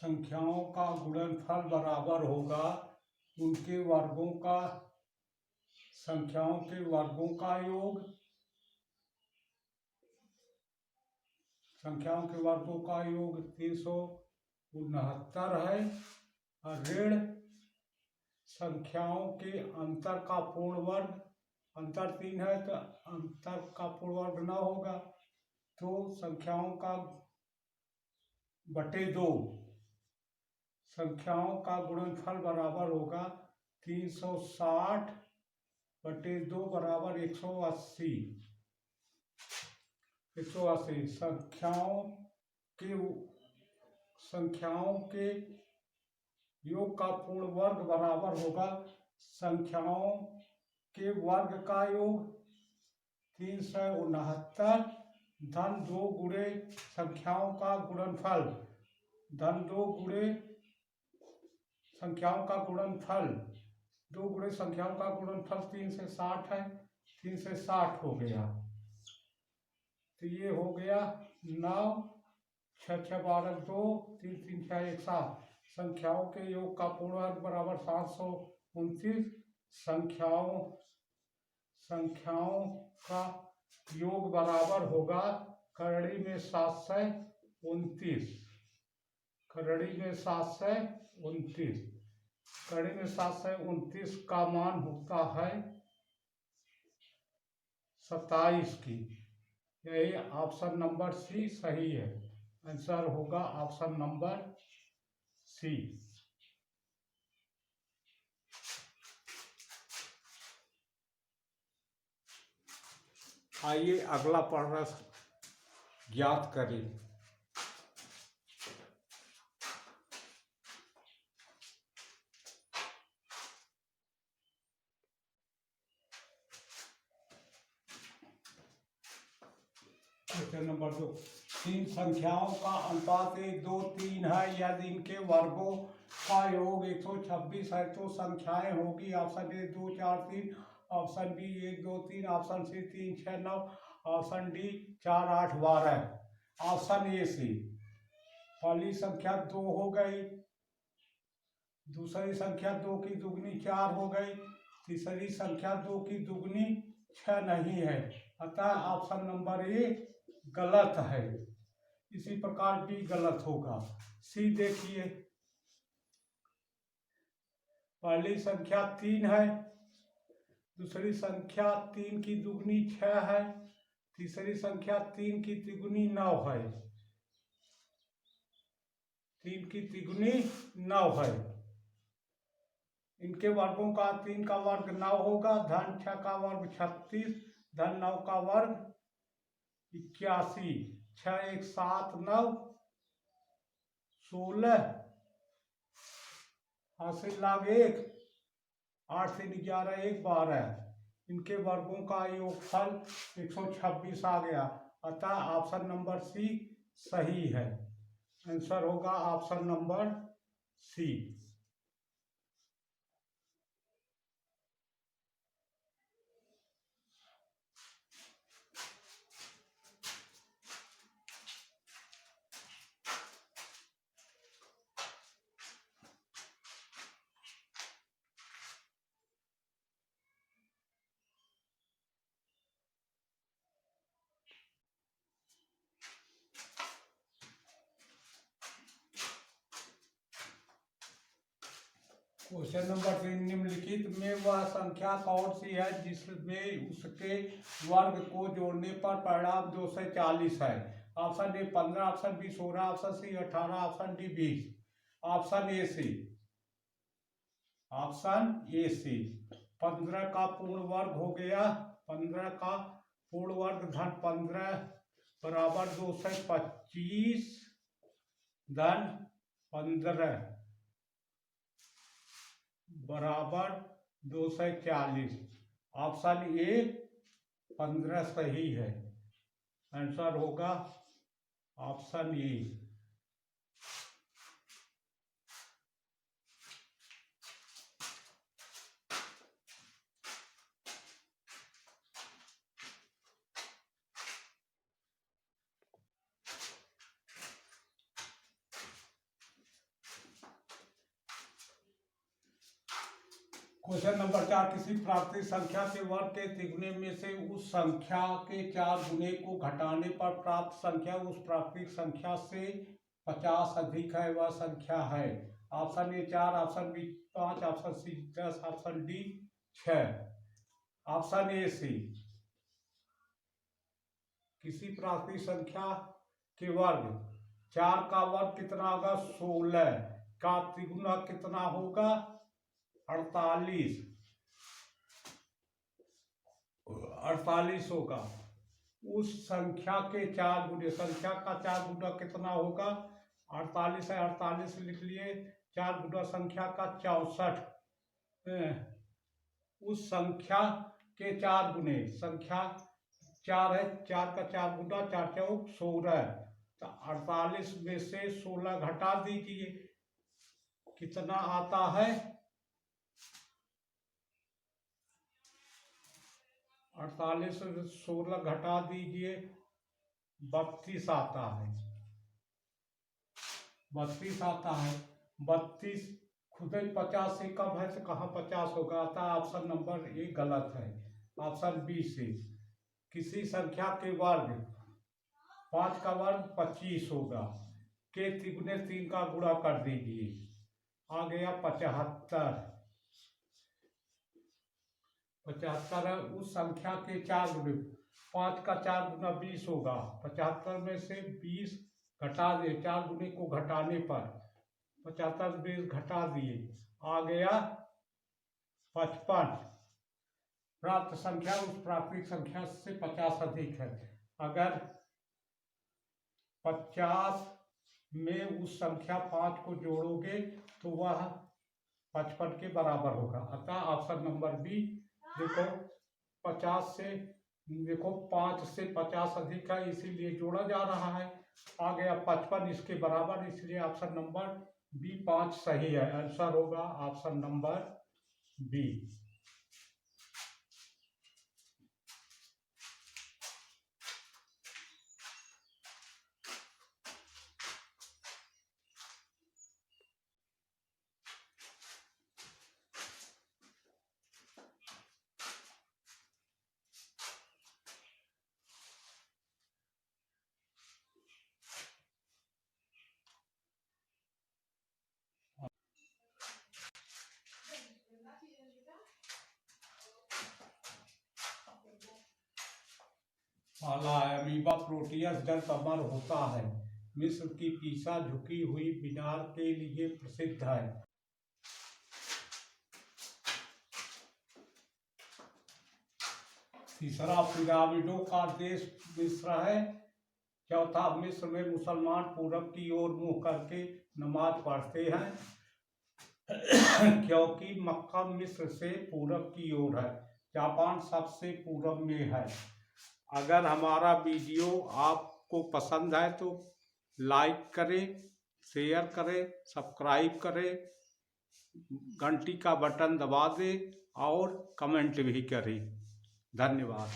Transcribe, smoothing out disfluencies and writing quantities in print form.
संख्याओं का गुणनफल बराबर होगा उनके वर्गों का, संख्याओं के वर्गों का योग, संख्याओं के वर्गों का योग 369 है। और ऋण संख्याओं के अंतर का पूर्ण वर्ग, अंतर 3 है तो अंतर का पूर्ण वर्ग 9 होगा, तो संख्याओं का बटे 2, संख्याओं का गुणनफल बराबर होगा 360 बटे 2 बराबर 180। संख्याओं के योग का पूर्ण वर्ग बराबर होगा संख्याओं के वर्ग का योग 369 धन 2 गुणे संख्याओं का गुणनफल, धन 2 गुणे संख्याओं का गुणनफल, 2 गुणे संख्याओं का गुणनफल 3 से 60 है, 3 से 60 हो गया, तो ये हो गया 9, 6 6 12 2, 3 3 6 1 7। संख्याओं के योग का पूर्ण वर्ग बराबर 729। संख्याओं का योग बराबर होगा करड़ी में 729, करड़ी में 729, करड़ी में 729 का मान होता है 27 की। यही ऑप्शन नंबर सी सही है। आंसर होगा ऑप्शन नंबर सी। आइए अगला प्रश्न ज्ञात करें। क्वेश्चन नंबर 2, 3 संख्याओं का अनुपात 1 2 3 है, यदि इनके वर्गों का योग 126 है तो संख्याएं होगी option A 2 4 3, option B 1 2 3, option C 3 6 9, option D 4 8 12। Option A C पहली संख्या 2 हो गई, दूसरी संख्या 2 की दुगनी 4 हो गई, तीसरी संख्या 2 की दुगनी 6 नहीं है, अतः ऑप्शन नंबर ए गलत है। इसी प्रकार बी गलत होगा। सी देखिए, पहली संख्या 3 है, दूसरी संख्या 3 की दुगनी 6 है, तीसरी संख्या 3 की तिगुनी 9 है, 3 की तिगुनी 9 है। इनके वर्गों का 3 का वर्ग 9 होगा, धन 6 का वर्ग 36, धन 9 का वर्ग 81, 6 1 7 9 16, हासिल लाभ 1, 8 3 11 1 12। इनके वर्गों का योगफल 126 आ गया, अतः ऑप्शन नंबर सी सही है। आंसर होगा option number C. Question number 3, निम्नलिखित में वह संख्या कौन सी है जिसमें उसके वर्ग को जोड़ने पर परिणाम 240 है। Option A 15, option B 16, option C 18, option D 20। Option A C, option A C 15 का पूर्ण वर्ग हो गया, 15 का पूर्ण वर्ग धन 15 बराबर 225 धन 15 बराबर 240। ऑप्शन ए 15 सही है। आंसर होगा ऑप्शन ए। क्वेश्चन नंबर 4, किसी प्राकृतिक संख्या के वर्ग के तिगुने में से उस संख्या के 4 गुने को घटाने पर प्राप्त संख्या उस प्राकृतिक संख्या से 50 अधिक है, वह संख्या है। Option A 4, option B 5, option C 10, option D 6। Option A C, किसी प्राकृतिक संख्या के वर्ग 4 का वर्ग कितना होगा, 16 का तिगुना कितना होगा, 48 होगा। उस संख्या के 4 गुने, संख्या का 4 गुना कितना होगा, 48 है, 48 लिख लिए, 4 गुना संख्या का 64। उस संख्या के 4 गुने, संख्या 4 है, 4 का 4 गुना 4 चौक 16, तो 48 में से 16 घटा दीजिए, कितना आता है, 48 से 16 घटा दीजिए, 32 आता है, 32 आता है। 32 खुद ही 50 से कम है, तो कहाँ 50 होगा, आता ऑप्शन नंबर ए गलत है। ऑप्शन बी से, किसी संख्या के वर्ग 5 का वर्ग 25 होगा, के तिगुने 3 का गुणा कर दीजिए, आ गया 75। 75 है। उस संख्या के 4 गुने, 5 का 4 गुना 20 होगा, 75 में से 20 घटा दिए, 4 गुने को घटाने पर 75 20 घटा दिए, आ गया 55। प्राप्त संख्या उस प्राकृतिक संख्या से 50 अधिक है। अगर 50 में उस संख्या 5 को जोड़ोगे तो वह 55 के बराबर होगा, अतः ऑप्शन नंबर बी। देखो 50 से, देखो 5 से 50 अधिक है, इसीलिए जोड़ा जा रहा है, आ गया 55 इसके बराबर, इसलिए ऑप्शन नंबर बी 5 सही है। आंसर होगा ऑप्शन नंबर बी। पाला अमीबा प्रोटियस जल कमर होता है। मिस्र की पीसा झुकी हुई मीनार के लिए प्रसिद्ध है। तीसरा, पिरामिडों का देश मिस्र है। चौथा, मिस्र में मुसलमान पूरब की ओर मुंह करके नमाज पढ़ते हैं क्योंकि मक्का मिस्र से पूरब की ओर है। जापान सबसे पूरब में है। अगर हमारा वीडियो आपको पसंद है तो लाइक करें, शेयर करें, सब्सक्राइब करें, घंटी का बटन दबा दें और कमेंट भी करें। धन्यवाद।